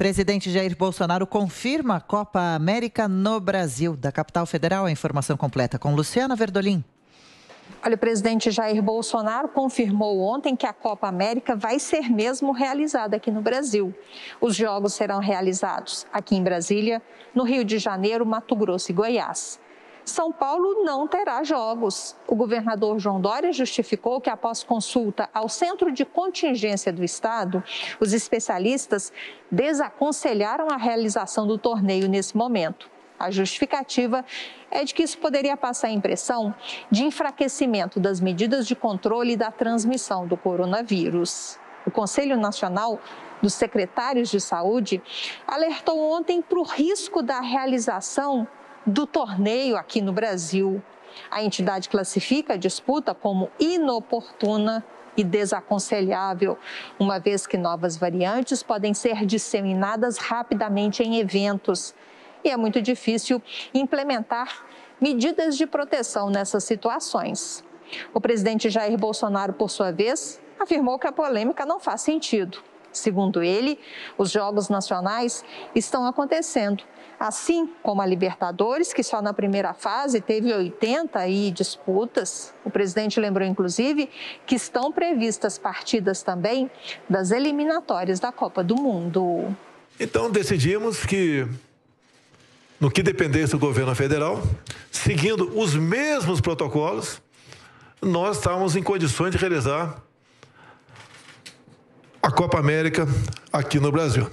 Presidente Jair Bolsonaro confirma a Copa América no Brasil. Da capital federal, a informação completa com Luciana Verdolim. Olha, o presidente Jair Bolsonaro confirmou ontem que a Copa América vai ser mesmo realizada aqui no Brasil. Os jogos serão realizados aqui em Brasília, no Rio de Janeiro, Mato Grosso e Goiás. São Paulo não terá jogos. O governador João Dória justificou que, após consulta ao Centro de Contingência do Estado, os especialistas desaconselharam a realização do torneio nesse momento. A justificativa é de que isso poderia passar a impressão de enfraquecimento das medidas de controle da transmissão do coronavírus. O Conselho Nacional dos Secretários de Saúde alertou ontem para o risco da realização do torneio aqui no Brasil. A entidade classifica a disputa como inoportuna e desaconselhável, uma vez que novas variantes podem ser disseminadas rapidamente em eventos. E é muito difícil implementar medidas de proteção nessas situações. O presidente Jair Bolsonaro, por sua vez, afirmou que a polêmica não faz sentido. Segundo ele, os jogos nacionais estão acontecendo, assim como a Libertadores, que só na primeira fase teve 80 disputas. O presidente lembrou, inclusive, que estão previstas partidas também das eliminatórias da Copa do Mundo. Então decidimos que, no que dependesse do governo federal, seguindo os mesmos protocolos, nós estávamos em condições de realizar a Copa América aqui no Brasil.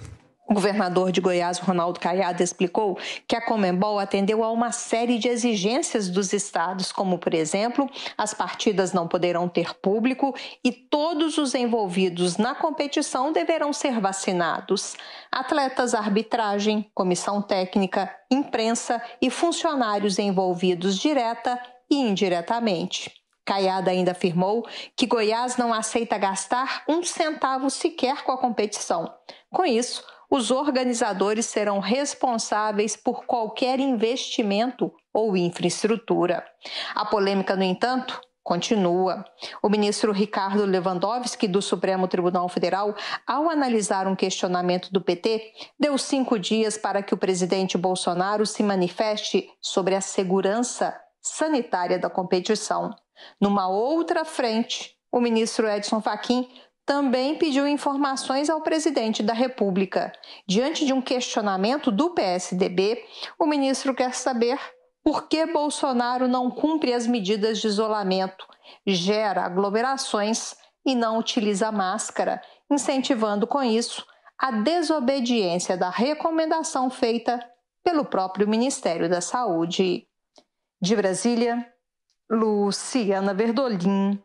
O governador de Goiás, Ronaldo Caiado, explicou que a Conmebol atendeu a uma série de exigências dos estados, como, por exemplo, as partidas não poderão ter público e todos os envolvidos na competição deverão ser vacinados. Atletas, arbitragem, comissão técnica, imprensa e funcionários envolvidos direta e indiretamente. Caiado ainda afirmou que Goiás não aceita gastar um centavo sequer com a competição. Com isso, os organizadores serão responsáveis por qualquer investimento ou infraestrutura. A polêmica, no entanto, continua. O ministro Ricardo Lewandowski, do Supremo Tribunal Federal, ao analisar um questionamento do PT, deu 5 dias para que o presidente Bolsonaro se manifeste sobre a segurança sanitária da competição. Numa outra frente, o ministro Edson Fachin também pediu informações ao presidente da República. Diante de um questionamento do PSDB, o ministro quer saber por que Bolsonaro não cumpre as medidas de isolamento, gera aglomerações e não utiliza máscara, incentivando com isso a desobediência da recomendação feita pelo próprio Ministério da Saúde. De Brasília, Luciana Verdolim.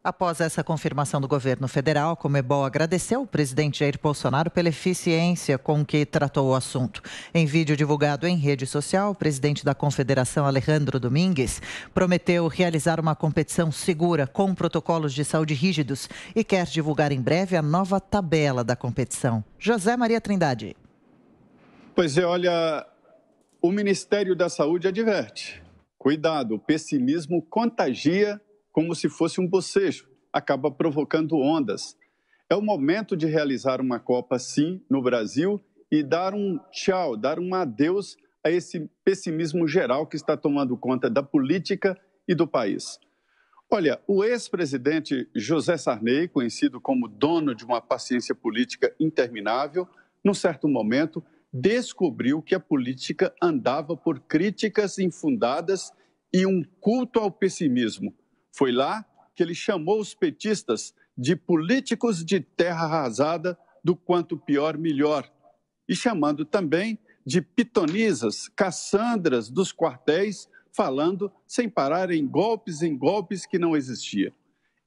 Após essa confirmação do governo federal, a Conmebol agradeceu ao presidente Jair Bolsonaro pela eficiência com que tratou o assunto. Em vídeo divulgado em rede social, o presidente da Confederação, Alejandro Domingues, prometeu realizar uma competição segura com protocolos de saúde rígidos e quer divulgar em breve a nova tabela da competição. José Maria Trindade. Pois é, olha, o Ministério da Saúde adverte. Cuidado, o pessimismo contagia como se fosse um bocejo, acaba provocando ondas. É o momento de realizar uma Copa, sim, no Brasil e dar um tchau, dar um adeus a esse pessimismo geral que está tomando conta da política e do país. Olha, o ex-presidente José Sarney, conhecido como dono de uma paciência política interminável, num certo momento descobriu que a política andava por críticas infundadas e um culto ao pessimismo. Foi lá que ele chamou os petistas de políticos de terra arrasada, do quanto pior, melhor. E chamando também de pitonisas, cassandras dos quartéis, falando sem parar em golpes que não existiam.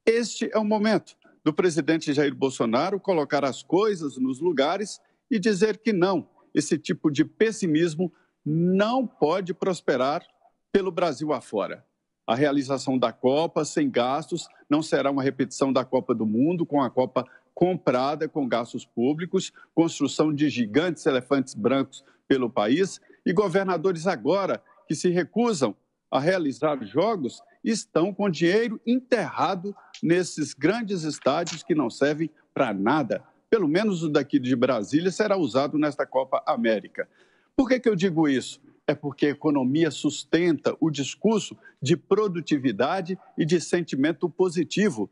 Este é o momento do presidente Jair Bolsonaro colocar as coisas nos lugares e dizer que não, esse tipo de pessimismo não pode prosperar pelo Brasil afora. A realização da Copa sem gastos não será uma repetição da Copa do Mundo, com a Copa comprada com gastos públicos, construção de gigantes elefantes brancos pelo país, e governadores agora que se recusam a realizar jogos estão com dinheiro enterrado nesses grandes estádios que não servem para nada. pelo menos o daqui de Brasília, será usado nesta Copa América. Por que eu digo isso? É porque a economia sustenta o discurso de produtividade e de sentimento positivo.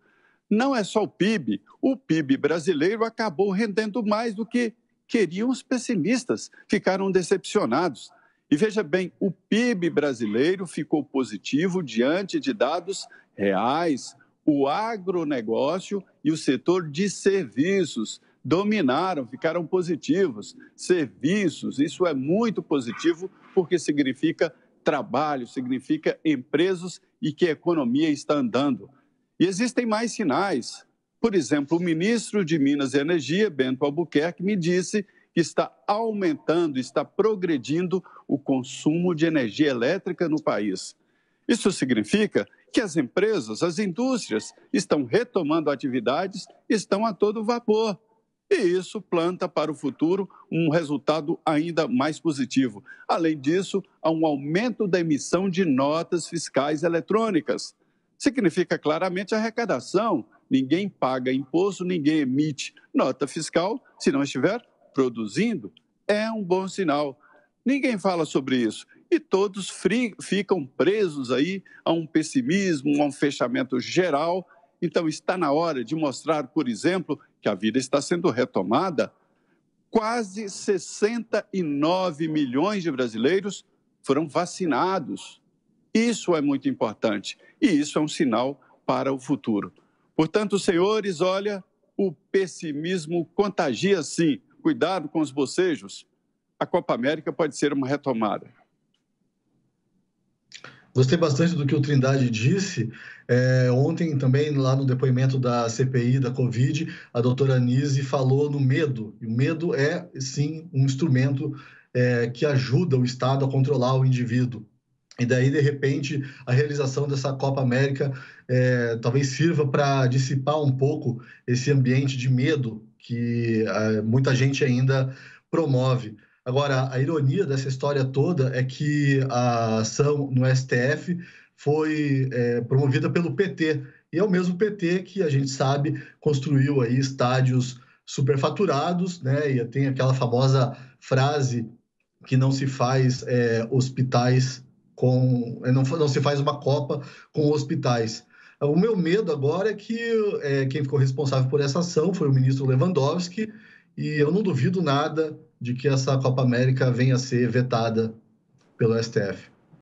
Não é só o PIB brasileiro acabou rendendo mais do que queriam os pessimistas, ficaram decepcionados. E veja bem, o PIB brasileiro ficou positivo diante de dados reais. O agronegócio e o setor de serviços dominaram, ficaram positivos. Serviços, isso é muito positivo porque significa trabalho, significa empresas e que a economia está andando. E existem mais sinais. Por exemplo, o ministro de Minas e Energia, Bento Albuquerque, me disse que está aumentando, está progredindo o consumo de energia elétrica no país. Isso significa que as empresas, as indústrias estão retomando atividades, estão a todo vapor. E isso planta para o futuro um resultado ainda mais positivo. Além disso, há um aumento da emissão de notas fiscais eletrônicas. Significa claramente arrecadação. Ninguém paga imposto, ninguém emite nota fiscal se não estiver produzindo. É um bom sinal. Ninguém fala sobre isso. E todos ficam presos aí a um pessimismo, a um fechamento geral. Então, está na hora de mostrar, por exemplo, que a vida está sendo retomada. Quase 69 milhões de brasileiros foram vacinados. Isso é muito importante e isso é um sinal para o futuro. Portanto, senhores, olha, o pessimismo contagia sim. Cuidado com os bocejos. A Copa América pode ser uma retomada. Gostei bastante do que o Trindade disse. Ontem também, lá no depoimento da CPI da Covid, a doutora Anise falou no medo. E o medo é, sim, um instrumento que ajuda o Estado a controlar o indivíduo. E daí, de repente, a realização dessa Copa América talvez sirva para dissipar um pouco esse ambiente de medo que muita gente ainda promove. Agora, a ironia dessa história toda é que a ação no STF foi promovida pelo PT. E é o mesmo PT que, a gente sabe, construiu aí estádios superfaturados, né? E tem aquela famosa frase que não se faz hospitais com... Não se faz uma Copa com hospitais. O meu medo agora é que quem ficou responsável por essa ação foi o ministro Lewandowski, e eu não duvido nada de que essa Copa América venha a ser vetada pelo STF.